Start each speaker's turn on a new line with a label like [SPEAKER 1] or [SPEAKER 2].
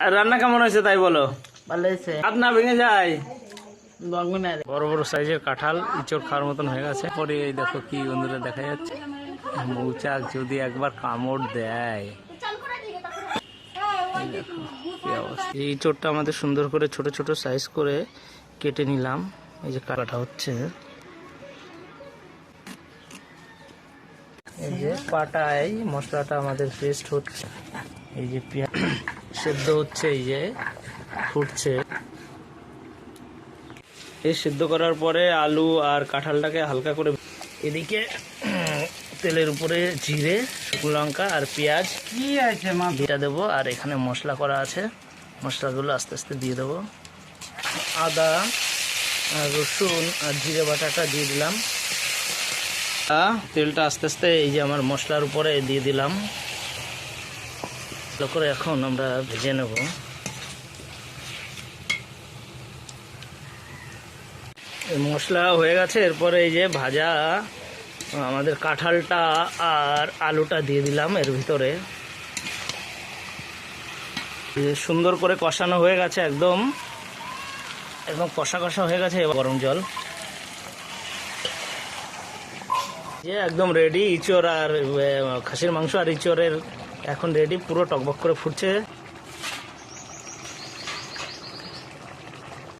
[SPEAKER 1] আর রান্না কেমন হয়েছে তাই বলো।
[SPEAKER 2] ভালো হয়েছে।
[SPEAKER 1] হাত না ভেঙে যায়।
[SPEAKER 2] বঙ্গনারে
[SPEAKER 1] বড় বড় সাইজের কাঁঠাল ইঁচড় খাওয়ার মতন হয়ে গেছে। পরে এই দেখো কি বন্ধুরা দেখা যাচ্ছে, মৌচাক যদি একবার কামড় দেয়। এই দেখো কি অবস্থা। এই ইঁচড়টা আমাদের সুন্দর করে ছোট ছোট সাইজ করে কেটে নিলাম। এই যে কাটা হচ্ছে, এই যে পাটায় মশলাটা আমাদের পেস্ট হচ্ছে, এই যে পেঁয়াজ সেদ্ধ হচ্ছে, এই যে ফুটছে। এই সিদ্ধ করার পরে আলু আর কাঁঠালটাকে হালকা করে এদিকে তেলের উপরে জিরে, শুকনো লঙ্কা আর পেঁয়াজ
[SPEAKER 2] কি আছে মা
[SPEAKER 1] এটা দেবো। আর এখানে মশলা করা আছে, মশলাগুলো আস্তে আস্তে দিয়ে দেবো। আদা আর রসুন আর জিরে বাটাটা দিয়ে দিলাম। তেলটা আস্তে আস্তে এই যে আমার মশলার উপরে দিয়ে দিলাম। ভালো করে এখন আমরা ভেজে নেব। মশলা হয়ে গেছে, এরপরে এই যে ভাজা আমাদের কাঁঠালটা আর আলুটা দিয়ে দিলাম এর ভিতরে। সুন্দর করে কষানো হয়ে গেছে, একদম একদম কষা কষা হয়ে গেছে। এবার গরম জল, যে একদম রেডি। ইঁচড় আর খাসির মাংস আর ইঁচড়ের এখন রেডি, পুরো টকবক করে ফুটছে।